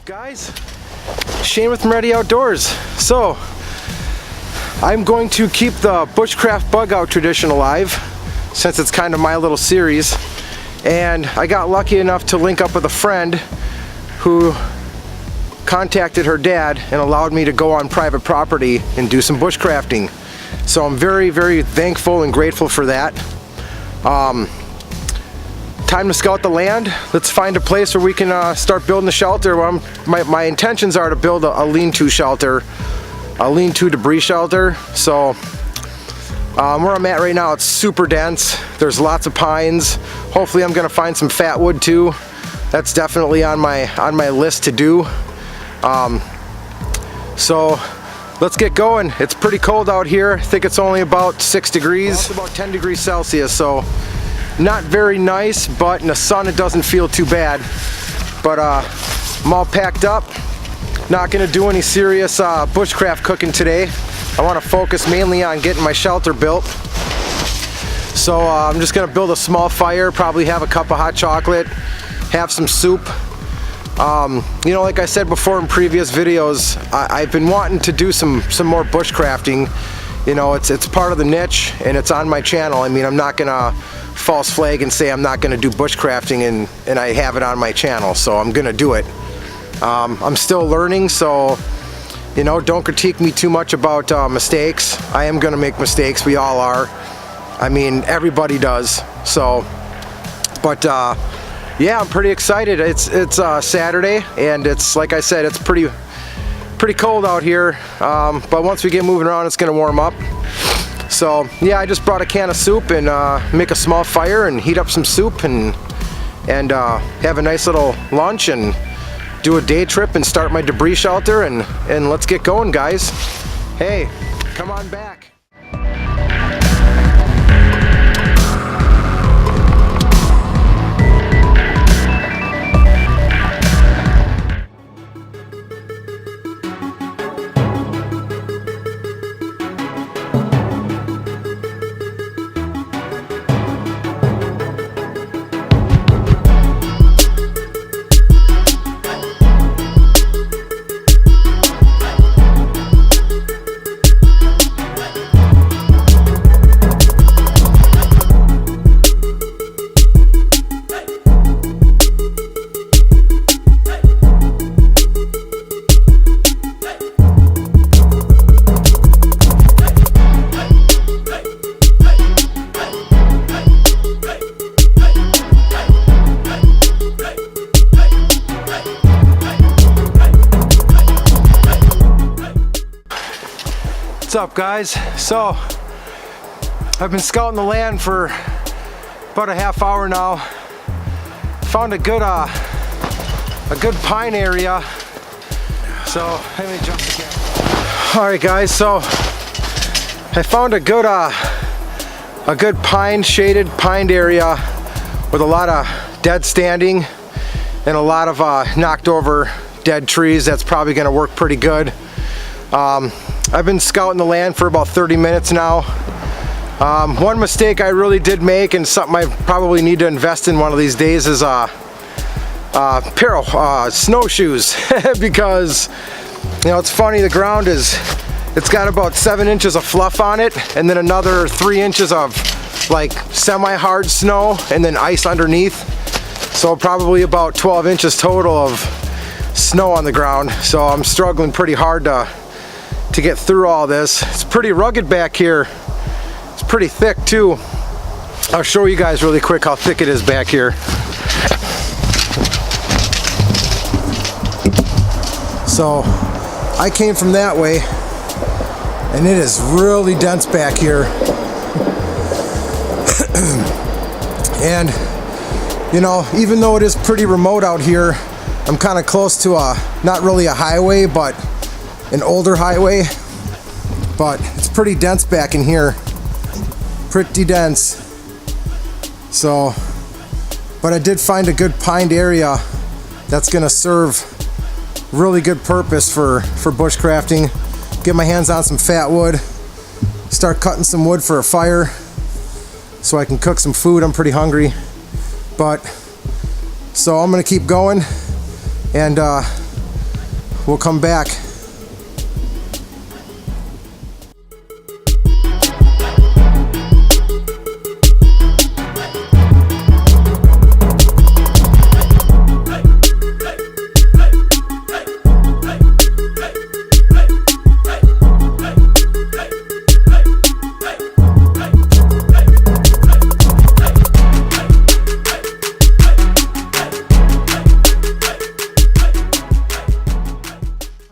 Guys, Shane with Moretti Outdoors. So I'm going to keep the bushcraft bug out tradition alive since it's kind of my little series, and I got lucky enough to link up with a friend who contacted her dad and allowed me to go on private property and do some bushcrafting. So I'm very, very thankful and grateful for that. Time to scout the land. Let's find a place where we can start building a shelter. Well, my intentions are to build a lean-to shelter, a lean-to debris shelter. So where I'm at right now, it's super dense. There's lots of pines. Hopefully I'm gonna find some fat wood too. That's definitely on my list to do. So let's get going. It's pretty cold out here. I think it's only about 6 degrees. Well, it's about 10 degrees Celsius, so not very nice, but in the sun it doesn't feel too bad. But I'm all packed up. Not gonna do any serious bushcraft cooking today. I wanna focus mainly on getting my shelter built. So I'm just gonna build a small fire, probably have a cup of hot chocolate, have some soup. You know, like I said before in previous videos, I've been wanting to do some more bushcrafting. You know, it's part of the niche and it's on my channel. I mean, I'm not gonna false flag and say I'm not gonna do bushcrafting and I have it on my channel, so I'm gonna do it. I'm still learning, so you know, don't critique me too much about mistakes. I am gonna make mistakes, we all are. I mean, everybody does. So, but yeah, I'm pretty excited. It's Saturday, and it's, like I said, it's pretty cold out here, but once we get moving around it's gonna warm up. So yeah, I just brought a can of soup and make a small fire and heat up some soup and have a nice little lunch and do a day trip and start my debris shelter and let's get going, guys. Hey, come on back. What's up, guys? So I've been scouting the land for about a half hour now. Found a good pine area. So let me adjust the camera. All right, guys. So I found a good pine shaded pined area with a lot of dead standing and a lot of knocked over dead trees. That's probably going to work pretty good. I've been scouting the land for about 30 minutes now. One mistake I really did make, and something I probably need to invest in one of these days, is a pair of snowshoes. Because, you know, it's funny, the ground it's got about 7 inches of fluff on it, and then another 3 inches of like semi-hard snow, and then ice underneath. So probably about 12 inches total of snow on the ground. So I'm struggling pretty hard to get through all this. It's pretty rugged back here. It's pretty thick too. I'll show you guys really quick how thick it is back here. So I came from that way and it is really dense back here. And you know, even though it is pretty remote out here, I'm kind of close to not really a highway, but an older highway, but it's pretty dense back in here, pretty dense. So, but I did find a good pined area that's gonna serve really good purpose for bushcrafting. Get my hands on some fat wood, start cutting some wood for a fire so I can cook some food. I'm pretty hungry, but so I'm gonna keep going and we'll come back.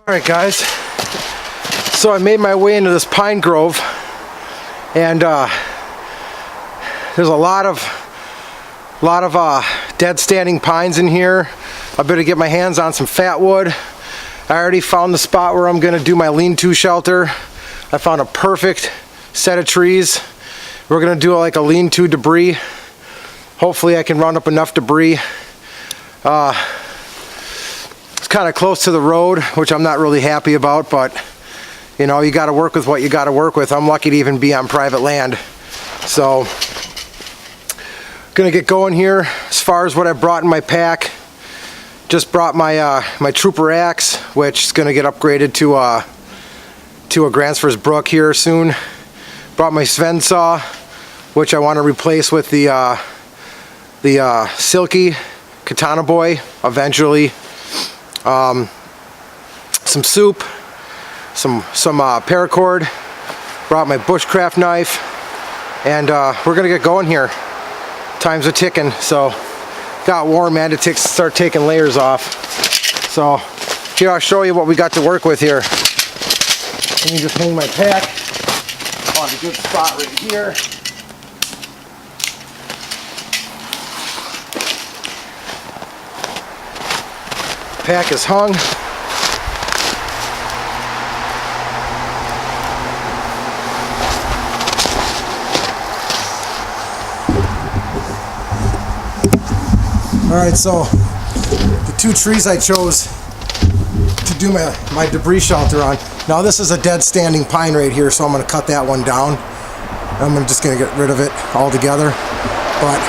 Alright guys, so I made my way into this pine grove, and there's a lot of dead standing pines in here. I better get my hands on some fat wood. I already found the spot where I'm going to do my lean-to shelter. I found a perfect set of trees. We're going to do like a lean-to debris. Hopefully I can round up enough debris. It's kind of close to the road, which I'm not really happy about, but you know, you got to work with what you got to work with. I'm lucky to even be on private land. So, gonna get going here. As far as what I brought in my pack, just brought my my trooper axe, which is gonna get upgraded to a Gransfors Brook here soon. Brought my Sven saw, which I want to replace with the Silky Katana Boy eventually. Some soup, some paracord, brought my bushcraft knife, and we're gonna get going here. Time's a ticking, so got warm, man, to start taking layers off. So here, I'll show you what we got to work with here. Let me just hang my pack on a good spot right here. Pack is hung. Alright, so the two trees I chose to do my debris shelter on. Now this is a dead standing pine right here, so I'm going to cut that one down. I'm just going to get rid of it altogether. But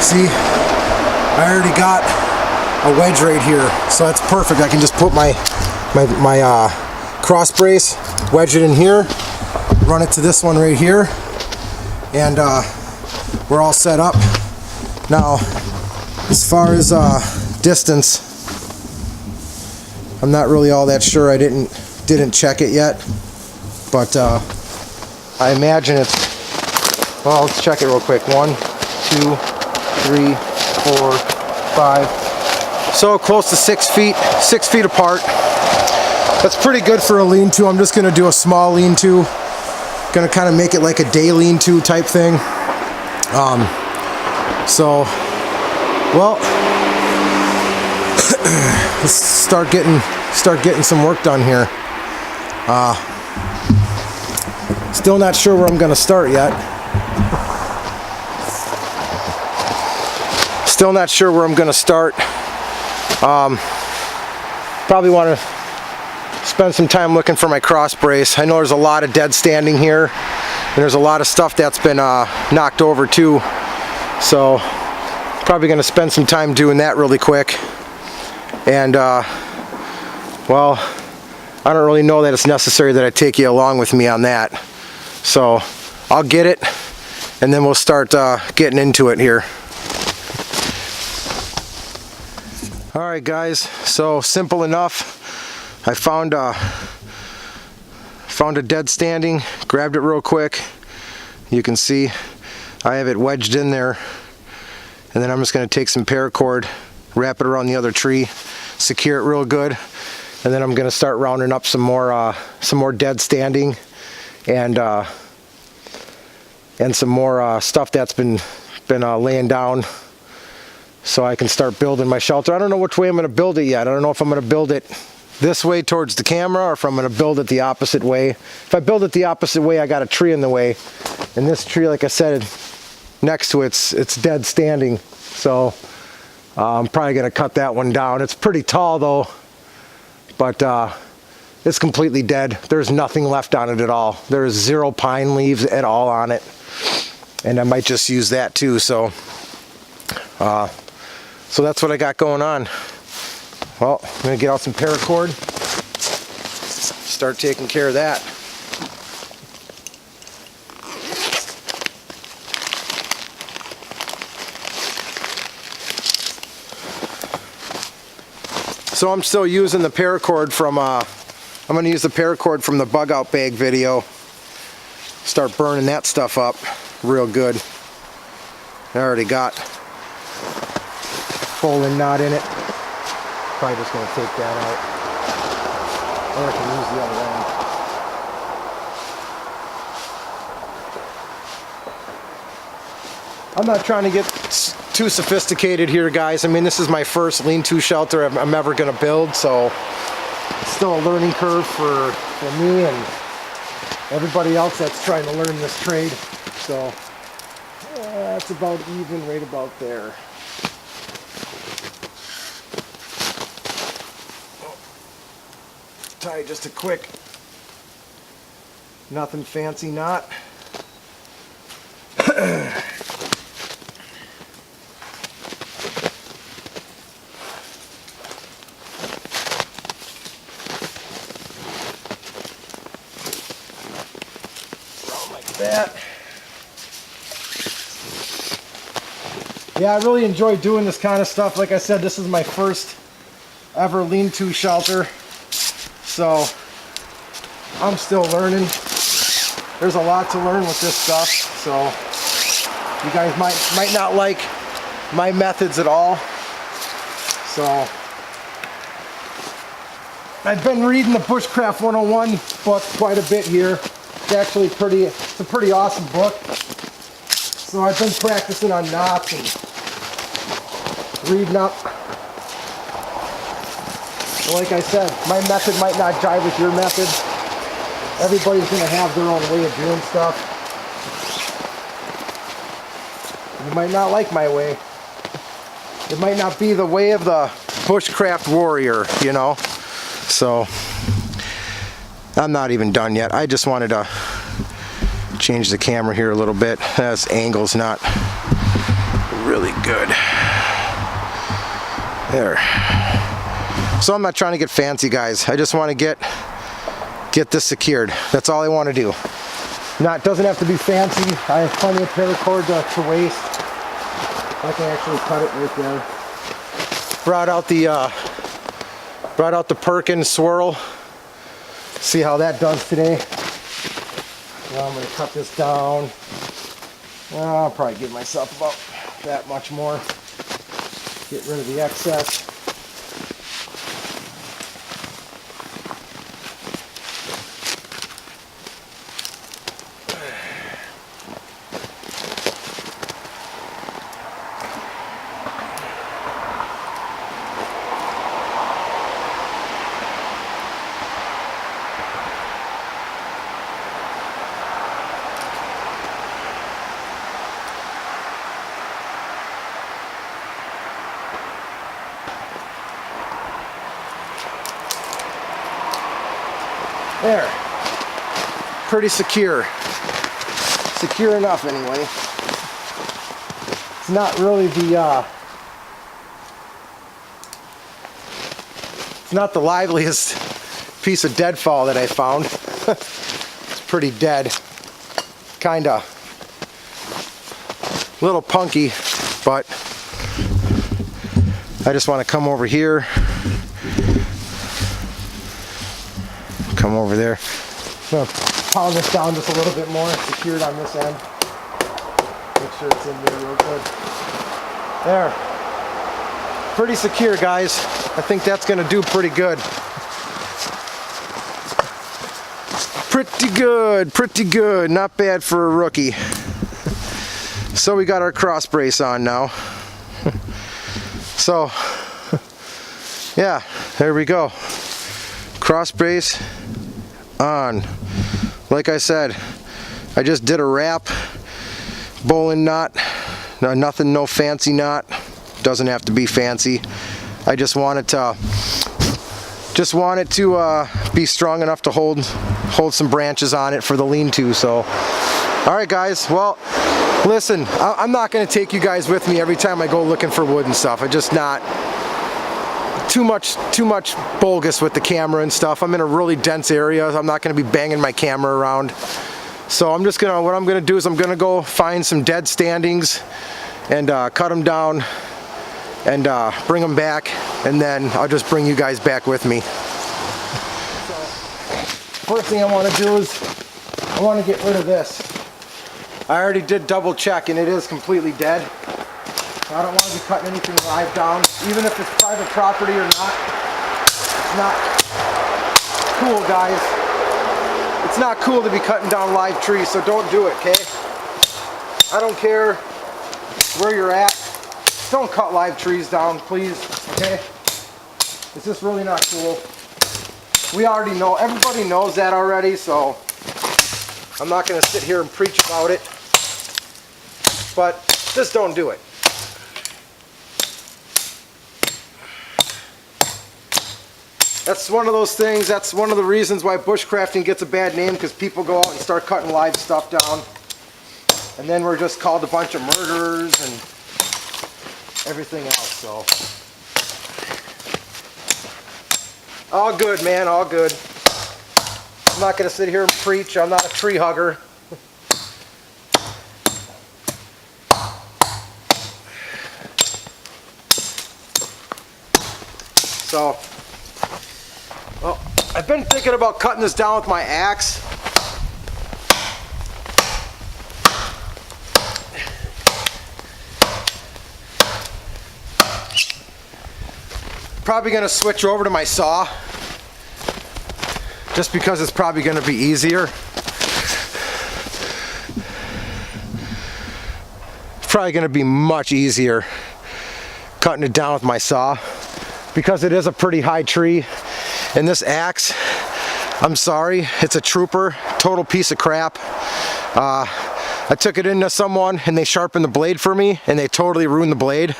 see, I already got a wedge right here, so that's perfect. I can just put my cross brace, wedge it in here, run it to this one right here, and we're all set up. Now, as far as distance, I'm not really all that sure. I didn't check it yet, but I imagine it's, well, let's check it real quick. 1, 2, 3, 4, 5. So close to 6 feet apart. That's pretty good for a lean-to. I'm just gonna do a small lean-to. Gonna kind of make it like a day lean-to type thing. So, well, let's start getting some work done here. Still not sure where I'm gonna start yet. Still not sure where I'm gonna start. Probably want to spend some time looking for my cross brace. I know there's a lot of dead standing here, and there's a lot of stuff that's been knocked over too. So probably going to spend some time doing that really quick. And well, I don't really know that it's necessary that I take you along with me on that. So I'll get it, and then we'll start getting into it here. Alright guys, so simple enough. I found a dead standing, grabbed it real quick. You can see I have it wedged in there, and then I'm just going to take some paracord, wrap it around the other tree, secure it real good, and then I'm going to start rounding up some more dead standing, and some more stuff that's been laying down, so I can start building my shelter. I don't know which way I'm going to build it yet. I don't know if I'm going to build it this way towards the camera, or if I'm going to build it the opposite way. If I build it the opposite way, I got a tree in the way, and this tree, like I said, next to it's dead standing, so I'm probably going to cut that one down. It's pretty tall though, but it's completely dead. There's nothing left on it at all. There's 0 pine leaves at all on it, and I might just use that too. So so that's what I got going on. Well, I'm gonna get out some paracord, start taking care of that. So I'm still using the paracord from, I'm going to use the paracord from the bug out bag video. Start burning that stuff up real good. I already got bowling knot in it. Probably just going to take that out. Or I can use the other end. I'm not trying to get too sophisticated here, guys. I mean, this is my first lean-to shelter I'm ever going to build, so it's still a learning curve for me and everybody else that's trying to learn this trade. So that's about even, right about there. Tie just a quick, nothing fancy knot. That. Yeah, I really enjoy doing this kind of stuff. Like I said, this is my first ever lean-to shelter, so I'm still learning. There's a lot to learn with this stuff, so you guys might not like my methods at all. So I've been reading the Bushcraft 101 book quite a bit here. It's actually it's a pretty awesome book. So I've been practicing on knots and reading up. So like I said, my method might not jive with your method. Everybody's going to have their own way of doing stuff. You might not like my way. It might not be the way of the bushcraft warrior, you know. So I'm not even done yet. I just wanted to change the camera here a little bit. This angle's not really good. There. So I'm not trying to get fancy, guys. I just want to get this secured. That's all I want to do. It doesn't have to be fancy. I have plenty of paracord to waste. I can actually cut it right there. Brought out the Perkins swirl. See how that does today. Now I'm going to cut this down. I'll probably give myself about that much more. Get rid of the excess. There. Pretty secure. Secure enough anyway. It's not really it's not the liveliest piece of deadfall that I found. It's pretty dead. Kinda a little punky, but I just want to come over here. Come over there. I'm going to pound this down just a little bit more, secure it on this end. Make sure it's in there real good. There. Pretty secure, guys. I think that's going to do pretty good. Pretty good, pretty good. Not bad for a rookie. So we got our cross brace on now. So, yeah, there we go. Cross brace on. Like I said, I just did a wrap, bowling knot. Nothing, no fancy knot. Doesn't have to be fancy. I just want it to be strong enough to hold some branches on it for the lean-to. So, all right, guys. Well, listen, I'm not going to take you guys with me every time I go looking for wood and stuff. too much bogus with the camera and stuff. I'm in a really dense area. I'm not going to be banging my camera around. So I'm just gonna, what I'm gonna do is I'm gonna go find some dead standings and cut them down and bring them back, and then I'll just bring you guys back with me. So, first thing I want to do is I want to get rid of this. I already did double check and it is completely dead. I don't want to be cutting anything live down, even if it's private property or not. It's not cool, guys. It's not cool to be cutting down live trees, so don't do it, okay? I don't care where you're at. Don't cut live trees down, please, okay? It's just really not cool. We already know, everybody knows that already, so I'm not going to sit here and preach about it. But just don't do it. That's one of those things, that's one of the reasons why bushcrafting gets a bad name, because people go out and start cutting live stuff down. And then we're just called a bunch of murderers and everything else, so. All good, man, all good. I'm not going to sit here and preach, I'm not a tree hugger. So. Well, I've been thinking about cutting this down with my axe. Probably going to switch over to my saw, just because it's probably going to be easier. It's probably going to be much easier cutting it down with my saw, because it is a pretty high tree. And this axe, I'm sorry, it's a trooper, total piece of crap. I took it into someone and they sharpened the blade for me and they totally ruined the blade.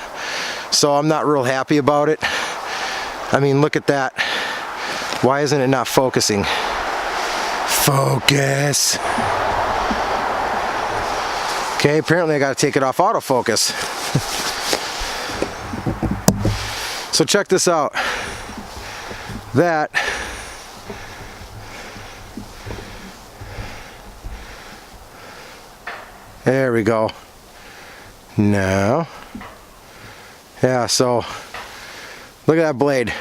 So I'm not real happy about it. I mean, look at that. Why isn't it not focusing? Focus. Okay, apparently I gotta take it off autofocus. So check this out. That there we go. Now, yeah, so look at that blade.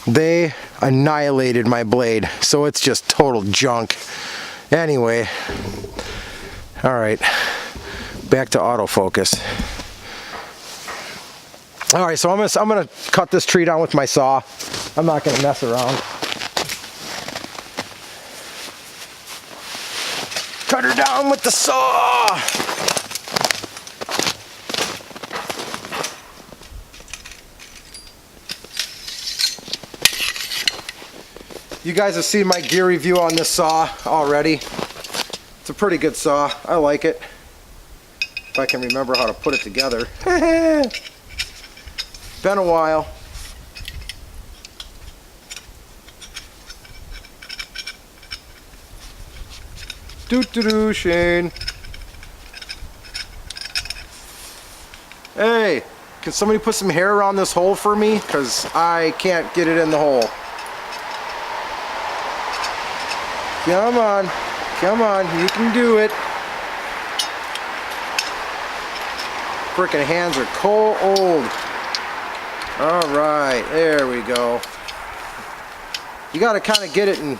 They annihilated my blade, so it's just total junk. Anyway, all right, back to autofocus. All right, so I'm gonna cut this tree down with my saw. I'm not gonna mess around. Cut her down with the saw. You guys have seen my gear review on this saw already. It's a pretty good saw. I like it. If I can remember how to put it together. Been a while. Doo-doo-doo, Shane. Hey, can somebody put some hair around this hole for me? Because I can't get it in the hole. Come on. Come on, you can do it. Frickin' hands are cold. Alright, there we go. You gotta kind of get it in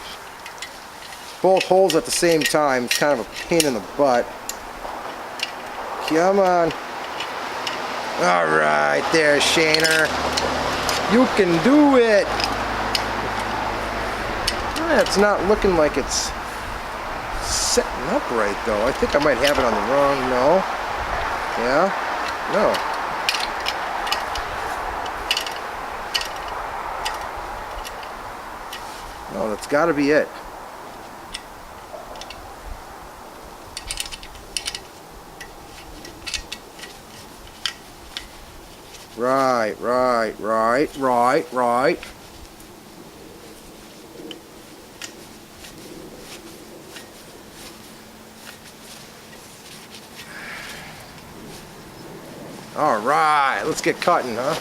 both holes at the same time. It's kind of a pain in the butt. Come on. Alright, there, Shaner. You can do it. It's not looking like it's setting up right though. I think I might have it on the wrong, no. Yeah? No. No, that's got to be it. Right. All right, let's get cutting, huh?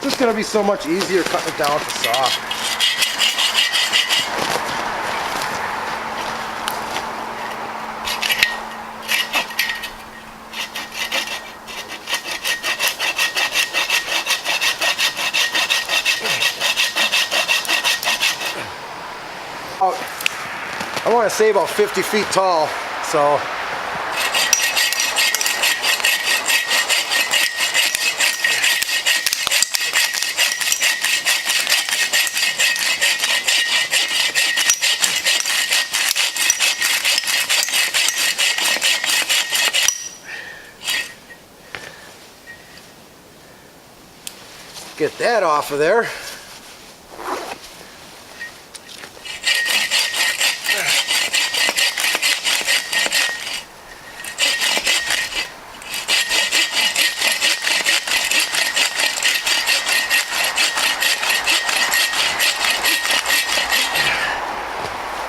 It's gonna be so much easier cutting it down with the saw. I want to say about 50 feet tall, so get that off of there.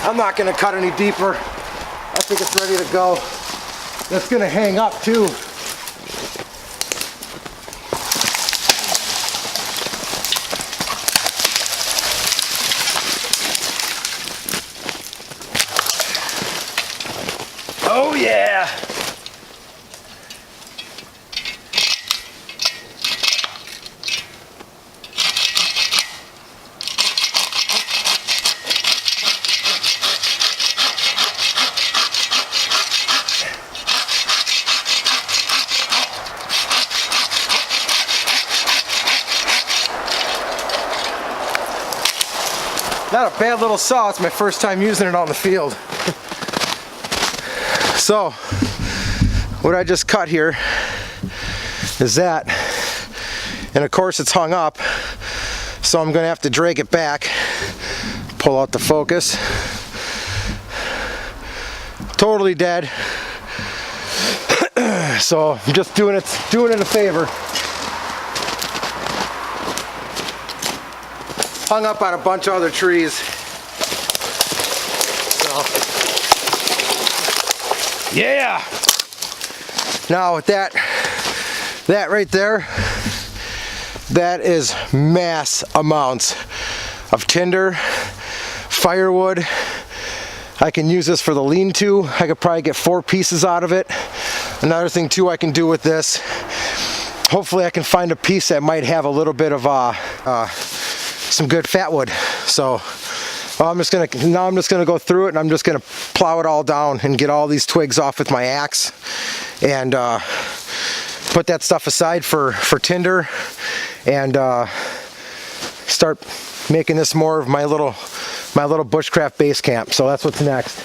I'm not going to cut any deeper. I think it's ready to go. That's going to hang up too. Oh yeah! Not a bad little saw. It's my first time using it on the field. So, what I just cut here is that, and of course it's hung up, so I'm going to have to drag it back, pull out the focus. Totally dead. So I'm just doing it a favor. Hung up on a bunch of other trees. So, yeah! Now with that right there, that is mass amounts of tinder, firewood. I can use this for the lean-to. I could probably get 4 pieces out of it. Another thing too I can do with this, hopefully I can find a piece that might have a little bit of some good fat wood. So I'm just gonna go through it, and I'm just gonna plow it all down and get all these twigs off with my axe, and put that stuff aside for tinder, and start making this more of my little bushcraft base camp. So that's what's next.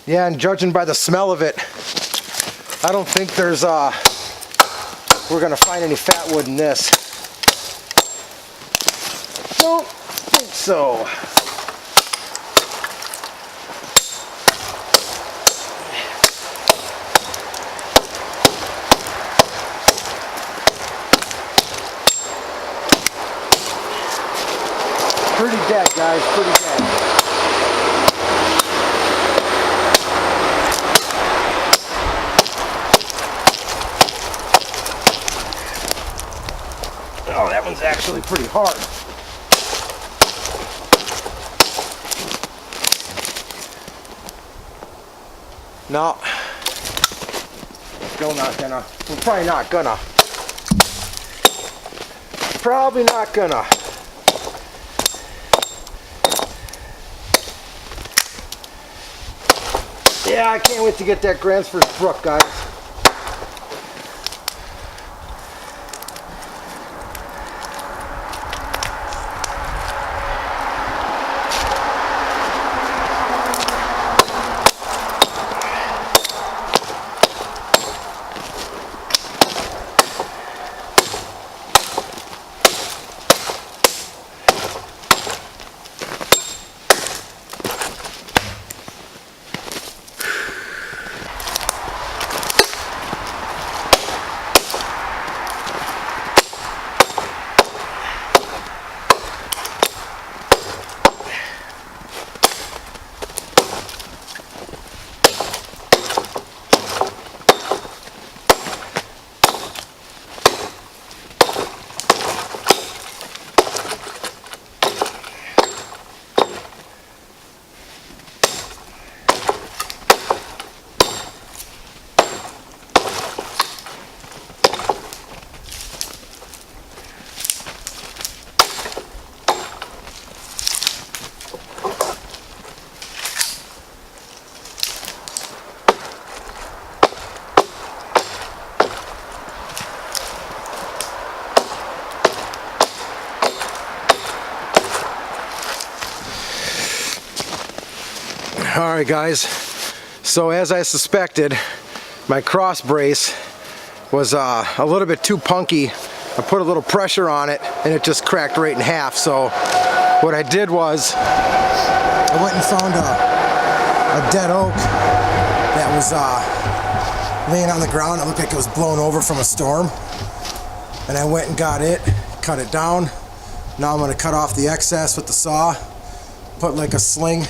Yeah, and judging by the smell of it, I don't think we're gonna find any fat wood in this. Don't think so. Pretty dead, guys, pretty dead. Oh, that one's actually pretty hard. No, still not gonna. We're probably not gonna. Probably not gonna. Yeah, I can't wait to get that Gransford Brook, guys. Alright guys, so as I suspected, my cross brace was a little bit too punky. I put a little pressure on it and it just cracked right in half. So what I did was I went and found a dead oak that was laying on the ground. It looked like it was blown over from a storm. And I went and got it, cut it down. Now I'm going to cut off the excess with the saw, put like a sling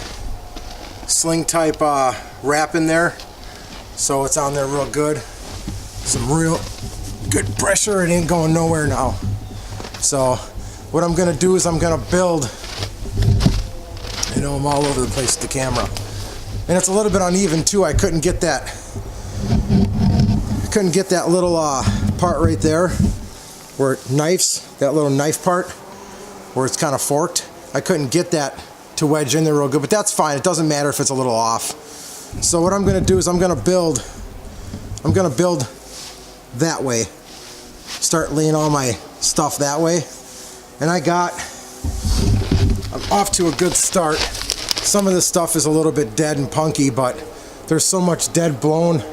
type wrap in there so it's on there real good. Some real good pressure. It ain't going nowhere now. So what I'm going to do is I'm going to build, you know, I'm all over the place with the camera. And it's a little bit uneven too. I couldn't get that little part right there where it knifes, that little knife part where it's kind of forked. I couldn't get that to wedge in there real good, but that's fine. It doesn't matter if it's a little off. So what I'm going to do is I'm going to build that way. Start laying all my stuff that way. And I'm off to a good start. Some of this stuff is a little bit dead and punky, but there's so much dead blown,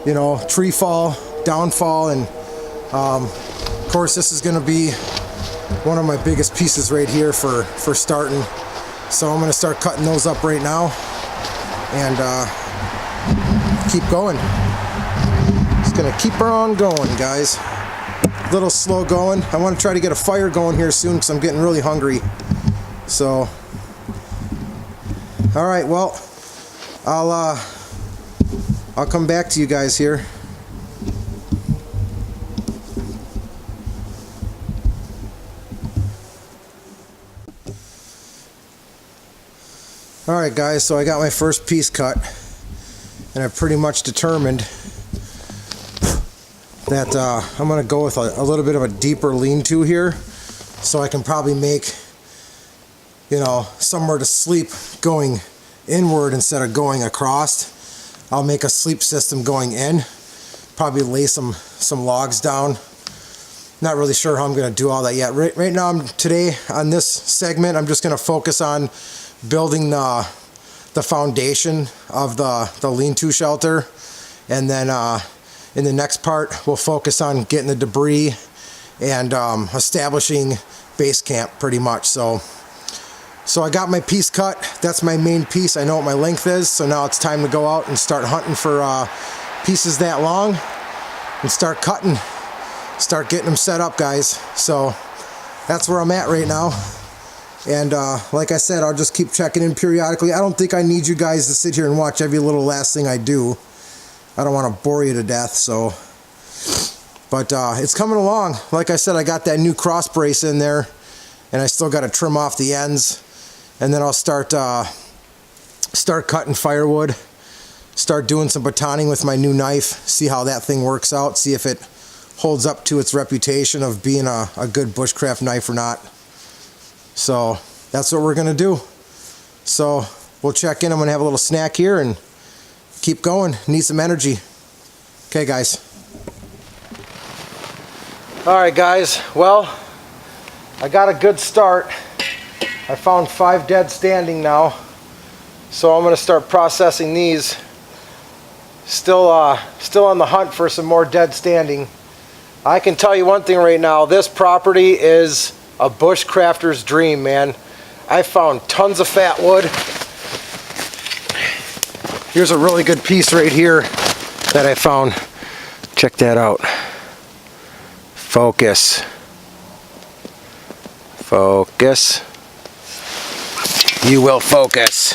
you know, tree fall, downfall, and of course this is going to be one of my biggest pieces right here for starting. So I'm going to start cutting those up right now and keep going. Just going to keep her on going, guys. A little slow going. I want to try to get a fire going here soon because I'm getting really hungry. So, all right, well, I'll come back to you guys here. Alright guys, so I got my first piece cut and I've pretty much determined that I'm going to go with a little bit of a deeper lean-to here so I can probably make, you know, somewhere to sleep going inward instead of going across. I'll make a sleep system going in, probably lay some logs down. Not really sure how I'm going to do all that yet. Right now, today on this segment, I'm just going to focus on building the foundation of the lean-to shelter, and then in the next part we'll focus on getting the debris and establishing base camp pretty much. So I got my piece cut. That's my main piece. I know what my length is, so now it's time to go out and start hunting for pieces that long and start cutting, start getting them set up, guys. So that's where I'm at right now. And like I said, I'll just keep checking in periodically. I don't think I need you guys to sit here and watch every little last thing I do. I don't want to bore you to death, so. But it's coming along. Like I said, I got that new cross brace in there, and I still got to trim off the ends. And then I'll start cutting firewood, start doing some batoning with my new knife, see how that thing works out, see if it holds up to its reputation of being a good bushcraft knife or not. So that's what we're going to do. So we'll check in. I'm going to have a little snack here and keep going. Need some energy. Okay, guys. Alright, guys. Well, I got a good start. I found 5 dead standing now. So I'm going to start processing these. Still on the hunt for some more dead standing. I can tell you one thing right now. This property is a bushcrafter's dream, man. I found tons of fat wood. Here's a really good piece right here that I found. Check that out. Focus. Focus. You will focus.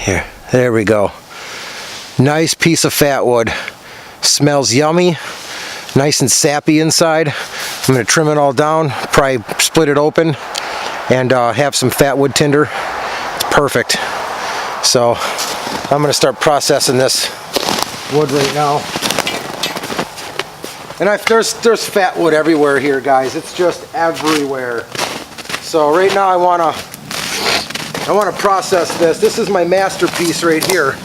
Here, there we go. Nice piece of fat wood. Smells yummy. Nice and sappy inside. I'm going to trim it all down, probably split it open, and have some fat wood tinder. It's perfect. So I'm going to start processing this wood right now. And there's fat wood everywhere here, guys. It's just everywhere. So right now I want to process this. This is my masterpiece right here.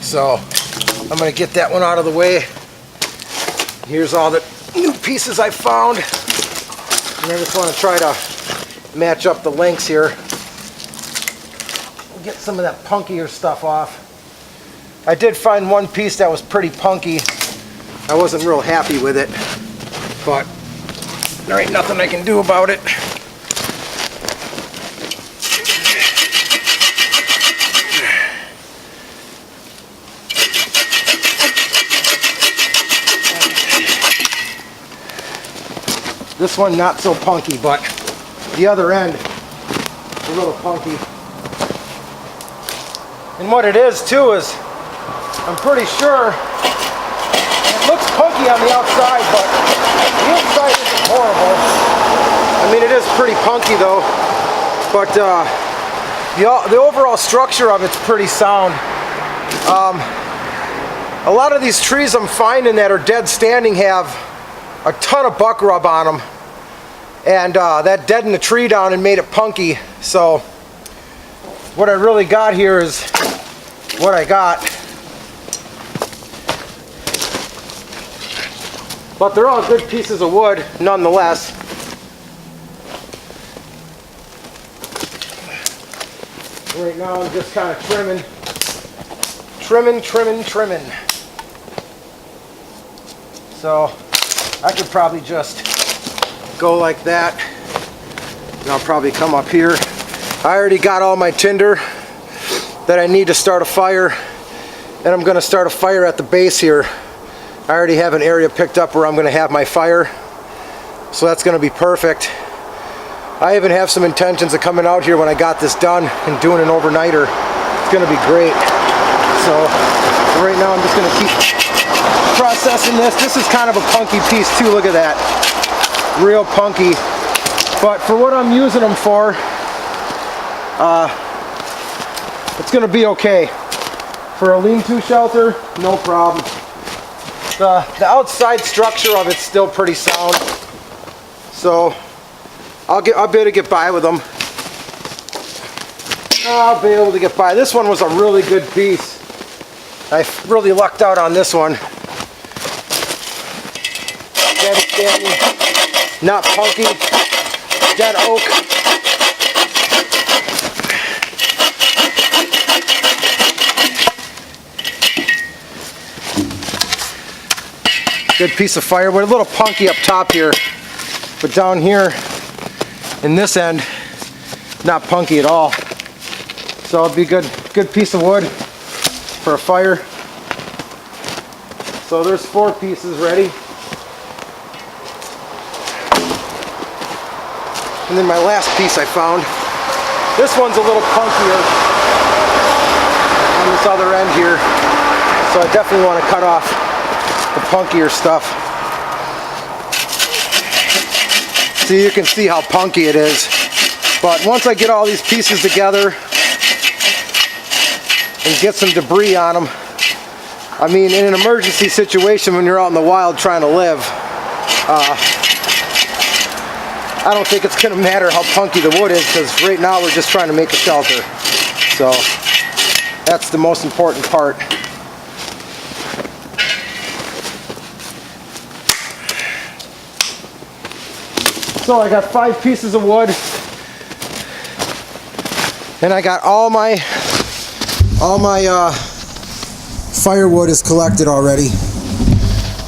So I'm going to get that one out of the way. Here's all the new pieces I found, and I just want to try to match up the lengths here. Get some of that punkier stuff off. I did find one piece that was pretty punky. I wasn't real happy with it, but there ain't nothing I can do about it. This one not so punky, but the other end is a little punky. And what it is too is, I'm pretty sure it looks punky on the outside, but the inside isn't horrible. I mean, it is pretty punky though, but the overall structure of it's pretty sound. A lot of these trees I'm finding that are dead standing have a ton of buck rub on them, and that deadened the tree down and made it punky. So what I really got here is what I got, but they're all good pieces of wood nonetheless. Right now I'm just kind of trimming. So I could probably just go like that, and I'll probably come up here. I already got all my tinder that I need to start a fire, and I'm going to start a fire at the base here. I already have an area picked up where I'm going to have my fire, so that's going to be perfect. I even have some intentions of coming out here when I got this done and doing an overnighter. It's going to be great. So right now I'm just going to keep processing this. This is kind of a punky piece too. Look at that. Real punky. But for what I'm using them for, it's going to be okay. For a lean-to shelter, no problem. The outside structure of it's still pretty sound, so I'll be able to get by with them. I'll be able to get by. This one was a really good piece. I really lucked out on this one. Dead standing, not punky, dead oak. Good piece of firewood, a little punky up top here, but down here in this end, not punky at all. So it'll be good piece of wood for a fire. So there's 4 pieces ready. And then my last piece I found. This one's a little punkier on this other end here. So I definitely want to cut off the punkier stuff. So you can see how punky it is. But once I get all these pieces together and get some debris on them, I mean, in an emergency situation when you're out in the wild trying to live, I don't think it's going to matter how punky the wood is, because right now we're just trying to make a shelter. So that's the most important part. So I got 5 pieces of wood, and I got all my firewood is collected already.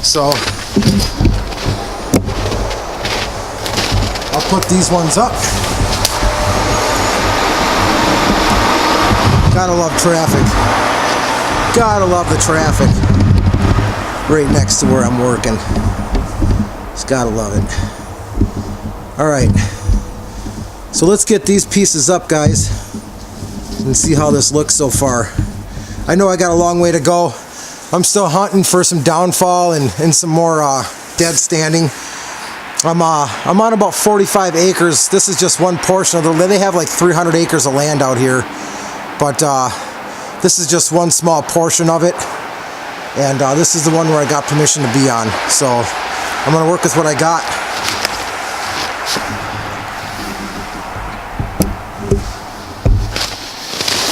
So I'll put these ones up. Gotta love traffic. Gotta love the traffic right next to where I'm working. Just gotta love it. Alright, so let's get these pieces up, guys, and see how this looks so far. I know I got a long way to go. I'm still hunting for some downfall and some more dead standing. I'm on about 45 acres. This is just one portion of the land. They have like 300 acres of land out here, but this is just one small portion of it, and this is the one where I got permission to be on. So I'm gonna work with what I got.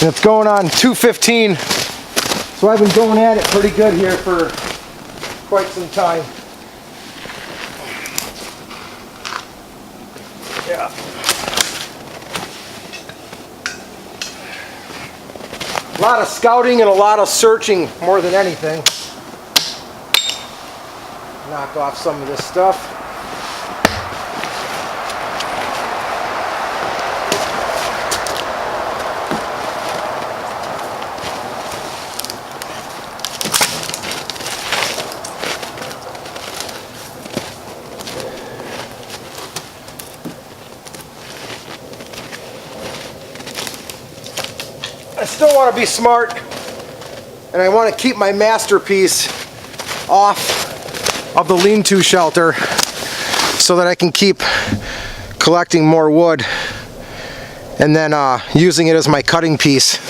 And it's going on 2:15, so I've been going at it pretty good here for quite some time. Yeah. A lot of scouting and a lot of searching more than anything. Knock off some of this stuff. I still want to be smart, and I want to keep my masterpiece off of the lean-to shelter so that I can keep collecting more wood and then using it as my cutting piece.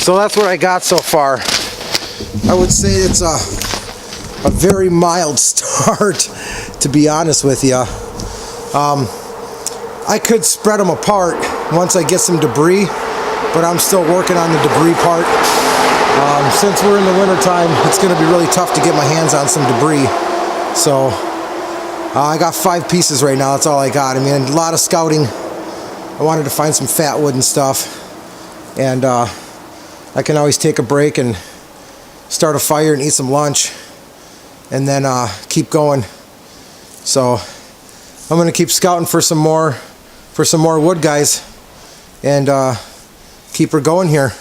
So that's what I got so far. I would say it's a very mild start, to be honest with you. I could spread them apart once I get some debris, but I'm still working on the debris part. Since we're in the winter time, it's going to be really tough to get my hands on some debris. So I got 5 pieces right now. That's all I got. I mean, a lot of scouting. I wanted to find some fat wood and stuff, and I can always take a break and start a fire and eat some lunch and then keep going. So I'm gonna keep scouting for some more wood, guys, and keep her going here.